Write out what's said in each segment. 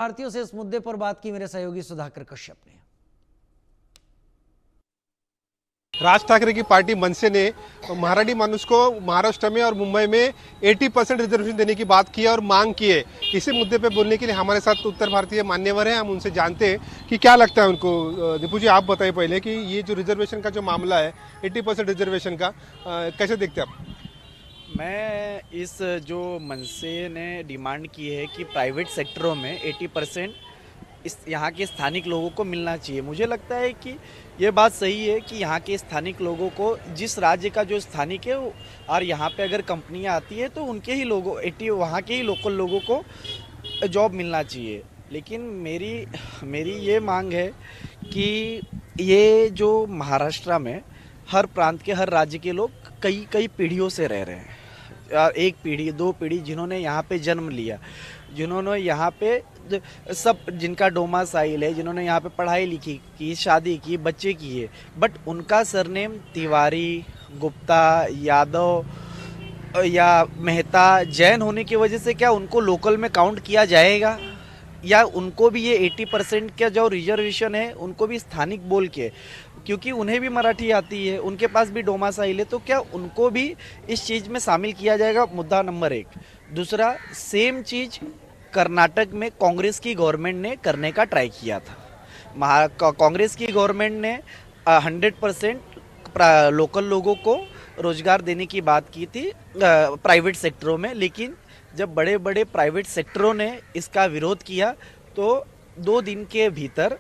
भारतीयों से इस मुद्दे पर बात की मेरे सहयोगी सुधाकर कश्यप ने। राज ठाकरे की पार्टी मनसे ने मराठी मानुस को महाराष्ट्र में और मुंबई में 80% रिजर्वेशन देने की बात की है और मांग की है। इसी मुद्दे पे बोलने के लिए हमारे साथ उत्तर भारतीय मान्यवर हैं, हम उनसे जानते हैं कि क्या लगता है उनको। दीपू जी, आप बताइए पहले कि ये जो रिजर्वेशन का जो मामला है 80% रिजर्वेशन का, कैसे देखते हैं आप? मैं इस जो मनसे ने डिमांड की है कि प्राइवेट सेक्टरों में 80% इस यहाँ के स्थानिक लोगों को मिलना चाहिए, मुझे लगता है कि ये बात सही है कि यहाँ के स्थानिक लोगों को, जिस राज्य का जो स्थानिक है और यहाँ पे अगर कंपनियाँ आती है तो उनके ही लोगों वहाँ के ही लोकल लोगों को जॉब मिलना चाहिए। लेकिन मेरी ये मांग है कि ये जो महाराष्ट्र में हर प्रांत के, हर राज्य के लोग कई पीढ़ियों से रह रहे हैं, एक पीढ़ी, दो पीढ़ी, जिन्होंने यहाँ पे जन्म लिया, जिन्होंने यहाँ पे सब, जिनका डोमासाइल है, जिन्होंने यहाँ पे पढ़ाई लिखी की, शादी की, बच्चे किए, बट उनका सरनेम तिवारी, गुप्ता, यादव या मेहता, जैन होने की वजह से क्या उनको लोकल में काउंट किया जाएगा? या उनको भी ये 80% का जो रिजर्वेशन है उनको भी स्थानिक बोल के, क्योंकि उन्हें भी मराठी आती है, उनके पास भी डोमासाइल है, तो क्या उनको भी इस चीज़ में शामिल किया जाएगा? मुद्दा नंबर 1। दूसरा, सेम चीज़ कर्नाटक में कांग्रेस की गवर्नमेंट ने करने का ट्राई किया था। कांग्रेस की गवर्नमेंट ने 100% लोकल लोगों को रोजगार देने की बात की थी प्राइवेट सेक्टरों में, लेकिन जब बड़े बड़े प्राइवेट सेक्टरों ने इसका विरोध किया तो 2 दिन के भीतर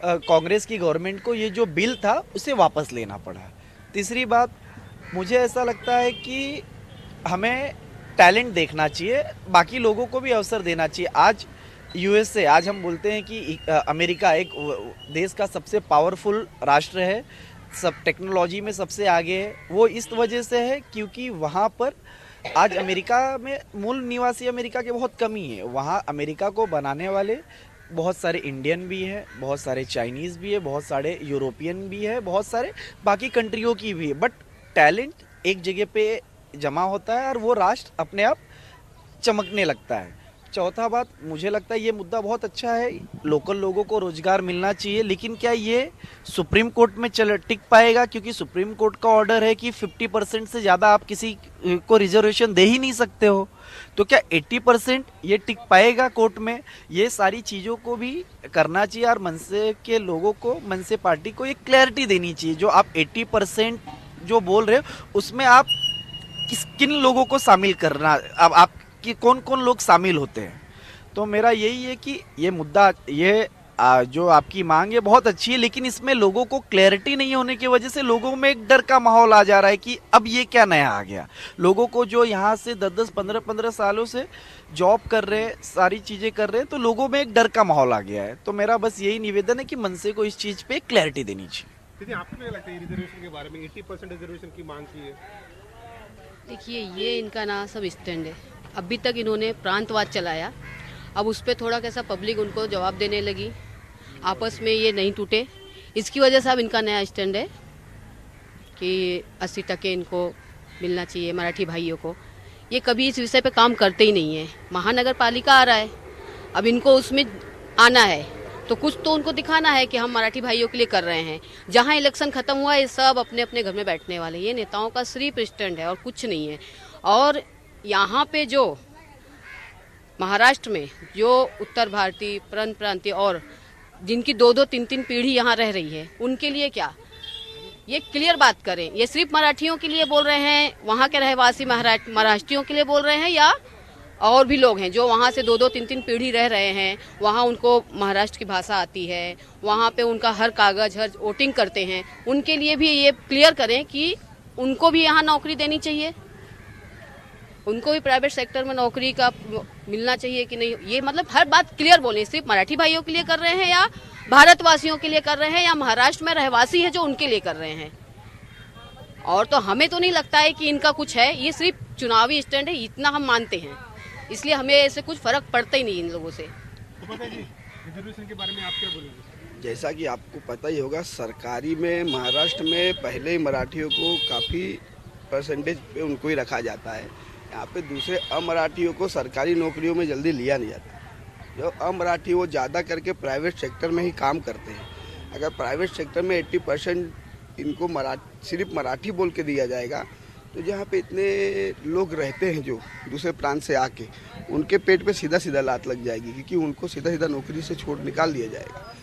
कांग्रेस की गवर्नमेंट को ये जो बिल था उसे वापस लेना पड़ा। तीसरी बात, मुझे ऐसा लगता है कि हमें टैलेंट देखना चाहिए, बाकी लोगों को भी अवसर देना चाहिए। आज यूएसए, आज हम बोलते हैं कि अमेरिका एक देश का सबसे पावरफुल राष्ट्र है, सब टेक्नोलॉजी में सबसे आगे है। वो इस वजह से है क्योंकि वहाँ पर आज अमेरिका में मूल निवासी अमेरिका के बहुत कमी है। वहाँ अमेरिका को बनाने वाले बहुत सारे इंडियन भी हैं, बहुत सारे चाइनीज़ भी है, बहुत सारे यूरोपियन भी है, बहुत सारे बाकी कंट्रियों की भी है, बट टैलेंट एक जगह पे जमा होता है और वो राष्ट्र अपने आप चमकने लगता है। चौथा बात, मुझे लगता है ये मुद्दा बहुत अच्छा है, लोकल लोगों को रोजगार मिलना चाहिए, लेकिन क्या ये सुप्रीम कोर्ट में टिक पाएगा? क्योंकि सुप्रीम कोर्ट का ऑर्डर है कि 50% से ज़्यादा आप किसी को रिजर्वेशन दे ही नहीं सकते हो। तो क्या 80% ये टिक पाएगा कोर्ट में? ये सारी चीज़ों को भी करना चाहिए और मनसे के लोगों को, मनसे पार्टी को एक क्लैरिटी देनी चाहिए। जो आप 80% जो बोल रहे हो उसमें आप किन लोगों को शामिल करना, अब आप कि कौन कौन लोग शामिल होते हैं? तो मेरा यही है कि ये मुद्दा, ये जो आपकी मांग है बहुत अच्छी है, लेकिन इसमें लोगों को क्लैरिटी नहीं होने की वजह से लोगों में एक डर का माहौल आ जा रहा है कि अब ये क्या नया आ गया। लोगों को जो यहाँ से 10-10, 15-15 सालों से जॉब कर रहे हैं, सारी चीज़ें कर रहे हैं, तो लोगों में एक डर का माहौल आ गया है। तो मेरा बस यही निवेदन है कि मनसे को इस चीज़ पे क्लैरिटी देनी चाहिए। आपको क्या लगता है रिजर्वेशन के बारे में? 80% रिजर्वेशन की मांग की है। देखिए, ये इनका ना सब स्टैंड है। अभी तक इन्होंने प्रांतवाद चलाया, अब उस पर थोड़ा कैसा पब्लिक उनको जवाब देने लगी, आपस में ये नहीं टूटे, इसकी वजह से अब इनका नया स्टैंड है कि 80% इनको मिलना चाहिए मराठी भाइयों को। ये कभी इस विषय पे काम करते ही नहीं है। महानगर पालिका आ रहा है, अब इनको उसमें आना है तो कुछ तो उनको दिखाना है कि हम मराठी भाइयों के लिए कर रहे हैं। जहाँ इलेक्शन खत्म हुआ है सब अपने अपने घर में बैठने वाले, ये नेताओं का सिर्फ स्टैंड है और कुछ नहीं है। और यहाँ पे जो महाराष्ट्र में जो उत्तर भारतीय, प्रांतीय और जिनकी 2-2, 3-3 पीढ़ी यहाँ रह रही है, उनके लिए क्या ये क्लियर बात करें। ये सिर्फ मराठियों के लिए बोल रहे हैं, वहाँ के रहवासी महाराष्ट्रियों के लिए बोल रहे हैं, या और भी लोग हैं जो वहाँ से 2-2, 3-3 पीढ़ी रह रहे हैं, वहाँ उनको महाराष्ट्र की भाषा आती है, वहाँ पे उनका हर कागज, हर वोटिंग करते हैं, उनके लिए भी ये क्लियर करें कि उनको भी यहाँ नौकरी देनी चाहिए, उनको भी प्राइवेट सेक्टर में नौकरी का मिलना चाहिए कि नहीं। ये मतलब हर बात क्लियर बोलें, सिर्फ मराठी भाइयों के लिए कर रहे हैं या भारतवासियों के लिए कर रहे हैं या महाराष्ट्र में रहवासी है जो उनके लिए कर रहे हैं। और तो हमें तो नहीं लगता है कि इनका कुछ है, ये सिर्फ चुनावी स्टैंड है, इतना हम मानते हैं, इसलिए हमें ऐसे कुछ फर्क पड़ता ही नहीं इन लोगों से। तो पता जी, रिजर्वेशन के बारे में आप क्या बोलेंगे? जैसा कि आपको पता ही होगा, सरकारी में महाराष्ट्र में पहले मराठियों को काफ़ी परसेंटेज पे उनको ही रखा जाता है। यहाँ पे दूसरे अमराठियों को सरकारी नौकरियों में जल्दी लिया नहीं जाता। जो अमराठी वो ज़्यादा करके प्राइवेट सेक्टर में ही काम करते हैं। अगर प्राइवेट सेक्टर में 80% इनको सिर्फ मराठी बोल के दिया जाएगा तो जहाँ पे इतने लोग रहते हैं जो दूसरे प्रांत से आके, उनके पेट पे सीधा सीधा लात लग जाएगी, क्योंकि उनको सीधा सीधा नौकरी से छोड़ निकाल दिया जाएगा।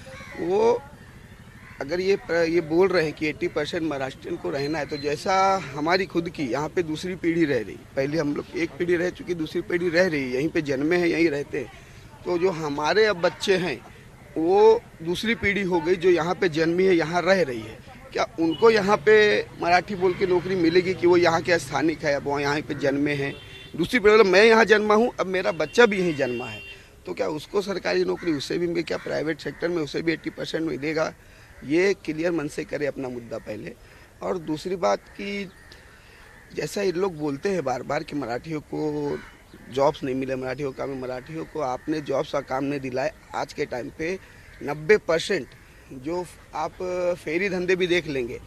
वो अगर ये बोल रहे हैं कि 80% महाराष्ट्रियन को रहना है, तो जैसा हमारी खुद की यहाँ पे दूसरी पीढ़ी रह रही, पहले हम लोग एक पीढ़ी रह चुकी, दूसरी पीढ़ी रह रही, यहीं पे जन्मे हैं, यहीं रहते हैं, तो जो हमारे अब बच्चे हैं वो दूसरी पीढ़ी हो गई जो यहाँ पे जन्मी है, यहाँ रह रही है। क्या उनको यहाँ पे मराठी बोल के नौकरी मिलेगी कि वो यहाँ के स्थानिक है, अब वो यहाँ पे जन्मे हैं? दूसरी पीढ़ी मतलब मैं यहाँ जन्मा हूँ, अब मेरा बच्चा भी यहीं जन्मा है, तो क्या उसको सरकारी नौकरी उससे भी, क्या प्राइवेट सेक्टर में उसे भी 80% में देगा? ये क्लियर मन से करे अपना मुद्दा पहले। और दूसरी बात कि जैसा ये लोग बोलते हैं बार बार कि मराठियों को जॉब्स नहीं मिले, मराठियों का मराठियों को आपने जॉब्स का काम नहीं दिलाए। आज के टाइम पे 90% जो आप फेरी धंधे भी देख लेंगे,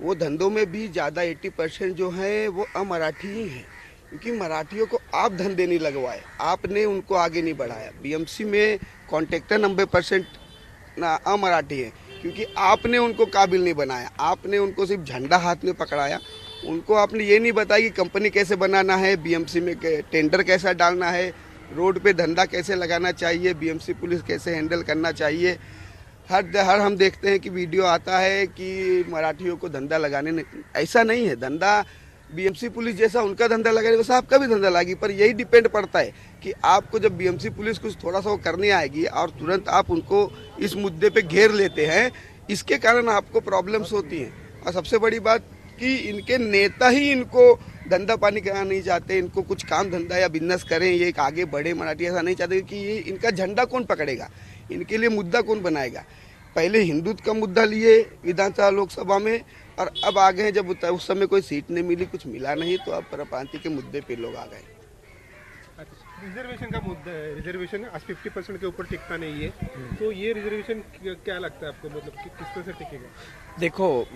वो धंधों में भी ज़्यादा 80% जो है वो अमराठी ही हैं, क्योंकि मराठियों को आप धंधे नहीं लगवाए, आपने उनको आगे नहीं बढ़ाया। बीएमसी में कॉन्ट्रैक्टर 90% ना अमराठी है, क्योंकि आपने उनको काबिल नहीं बनाया, आपने उनको सिर्फ झंडा हाथ में पकड़ाया, उनको आपने ये नहीं बताया कि कंपनी कैसे बनाना है, बीएमसी में टेंडर कैसा डालना है, रोड पे धंधा कैसे लगाना चाहिए, बीएमसी पुलिस कैसे हैंडल करना चाहिए। हर हम देखते हैं कि वीडियो आता है कि मराठियों को धंधा लगाने नहीं, ऐसा नहीं है। धंधा बीएमसी पुलिस जैसा उनका धंधा लगाने वैसा आपका भी धंधा लागी, पर यही डिपेंड पड़ता है कि आपको जब बीएमसी पुलिस कुछ थोड़ा सा वो करने आएगी और तुरंत आप उनको इस मुद्दे पे घेर लेते हैं, इसके कारण आपको प्रॉब्लम्स होती हैं। और सबसे बड़ी बात कि इनके नेता ही इनको धंधा पानी कराना नहीं चाहते, इनको कुछ काम धंधा या बिजनेस करें, ये एक आगे बढ़े मराठी, ऐसा नहीं चाहते कि ये इनका झंडा कौन पकड़ेगा, इनके लिए मुद्दा कौन बनाएगा। पहले हिंदुत्व का मुद्दा लिए विधानसभा लोकसभा में, और अब आ गए जब उस समय कोई सीट नहीं मिली, कुछ मिला नहीं, तो अब परप्रांतीय के मुद्दे पे लोग आ गए। रिजर्वेशन का मुद्दा है, रिजर्वेशन आज 50% के ऊपर टिकता नहीं है, तो ये रिजर्वेशन क्या लगता है आपको, मतलब कि किस तरह से टिकेगा? देखो,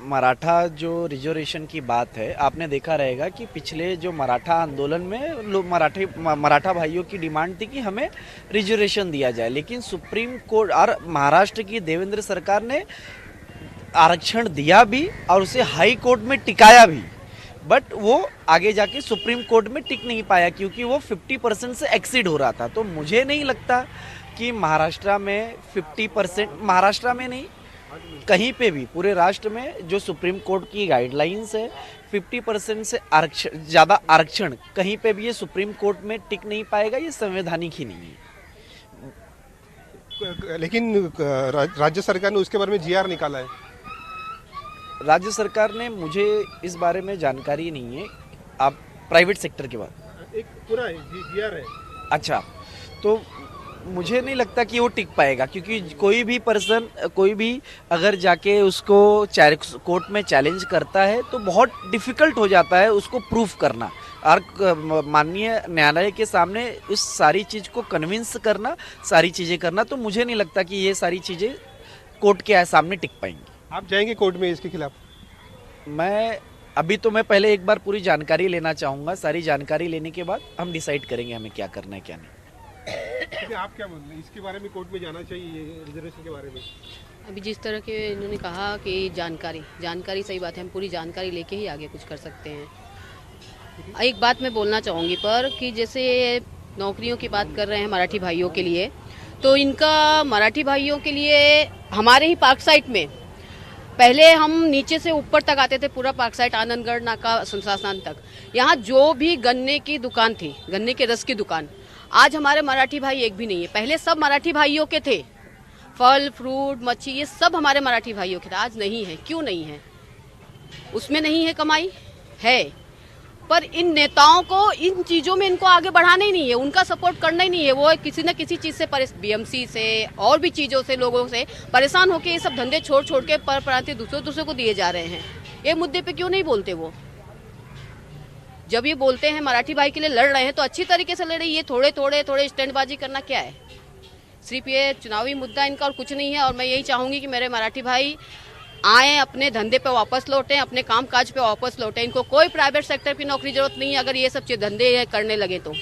मराठा जो रिजर्वेशन की बात है, आपने देखा रहेगा कि पिछले जो मराठा आंदोलन में लोग मराठा भाइयों की डिमांड थी कि हमें रिजर्वेशन दिया जाए, लेकिन सुप्रीम कोर्ट और महाराष्ट्र की देवेंद्र सरकार ने आरक्षण दिया भी और उसे हाई कोर्ट में टिकाया भी, बट वो आगे जाके सुप्रीम कोर्ट में टिक नहीं पाया, क्योंकि वो 50% से एक्सीड हो रहा था। तो मुझे नहीं लगता कि महाराष्ट्र में 50%, महाराष्ट्र में नहीं, कहीं पे भी पूरे राष्ट्र में जो सुप्रीम कोर्ट की गाइडलाइंस है 50% से आरक्षण, ज़्यादा आरक्षण कहीं पे भी ये सुप्रीम कोर्ट में टिक नहीं पाएगा, ये संवैधानिक ही नहीं है। लेकिन राज्य सरकार ने उसके बारे में जीआर निकाला है। राज्य सरकार ने, मुझे इस बारे में जानकारी नहीं है। आप प्राइवेट सेक्टर के बाद एक पूरा जीआर है। अच्छा, तो मुझे नहीं लगता कि वो टिक पाएगा, क्योंकि कोई भी पर्सन, कोई भी अगर जाके उसको कोर्ट में चैलेंज करता है तो बहुत डिफिकल्ट हो जाता है उसको प्रूफ करना, और माननीय न्यायालय के सामने उस सारी चीज़ को कन्विंस करना, सारी चीज़ें करना। तो मुझे नहीं लगता कि ये सारी चीज़ें कोर्ट के सामने टिक पाएंगी। आप जाएंगे कोर्ट में इसके खिलाफ? अभी तो मैं पहले एक बार पूरी जानकारी लेना चाहूँगा, सारी जानकारी लेने के बाद हम डिसाइड करेंगे हमें क्या करना है क्या नहीं। आप क्या बोल रहे हैं, इसके बारे में कोर्ट में जाना चाहिए रिजर्वेशन के बारे में? अभी जिस तरह के इन्होंने कहा कि जानकारी सही बात है, हम पूरी जानकारी लेके ही आगे कुछ कर सकते हैं। एक बात मैं बोलना चाहूँगी पर कि जैसे नौकरियों की बात कर रहे हैं मराठी भाइयों के लिए, तो इनका मराठी भाइयों के लिए हमारे ही पार्क साइट में पहले हम नीचे से ऊपर तक आते थे, पूरा पार्क साइट आनंदगढ़ नाका शमशान तक, यहाँ जो भी गन्ने की दुकान थी, गन्ने के रस की दुकान, आज हमारे मराठी भाई एक भी नहीं है। पहले सब मराठी भाइयों के थे, फल फ्रूट मच्छी ये सब हमारे मराठी भाइयों के थे, आज नहीं है। क्यों नहीं है? उसमें नहीं है कमाई है, पर इन नेताओं को इन चीज़ों में इनको आगे बढ़ाना ही नहीं है, उनका सपोर्ट करना ही नहीं है। वो किसी न किसी चीज़ से बीएमसी से और भी चीज़ों से, लोगों से परेशान होकर ये सब धंधे छोड़ के परप्रांतीय दूसरे को दिए जा रहे हैं। ये मुद्दे पे क्यों नहीं बोलते वो? जब ये बोलते हैं मराठी भाई के लिए लड़ रहे हैं तो अच्छी तरीके से लड़े, ये थोड़े स्टैंडबाजी करना क्या है? सिर्फ ये चुनावी मुद्दा इनका और कुछ नहीं है। और मैं यही चाहूँगी कि मेरे मराठी भाई आए, अपने धंधे पे वापस लौटें, अपने काम काज पे वापस लौटें। इनको कोई प्राइवेट सेक्टर की नौकरी जरूरत नहीं है अगर ये सब धंधे करने लगे तो।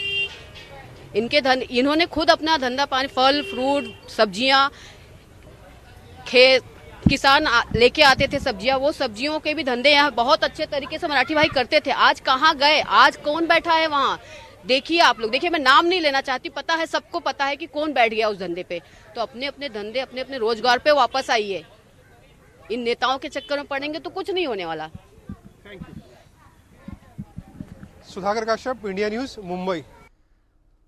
इन्होंने खुद अपना धंधा पानी, फल फ्रूट सब्जियां, खेत किसान लेके आते थे सब्जियां, वो सब्जियों के भी धंधे यहाँ बहुत अच्छे तरीके से मराठी भाई करते थे। आज कहाँ गए? आज कौन बैठा है वहाँ? देखिए आप लोग, देखिए मैं नाम नहीं लेना चाहती, पता है सबको पता है कि कौन बैठ गया उस धंधे पे। तो अपने अपने धंधे, अपने अपने रोजगार पे वापस आइए। इन नेताओं के चक्कर में पड़ेंगे तो कुछ नहीं होने वाला। Sudhakar Kashyap, India news, Mumbai.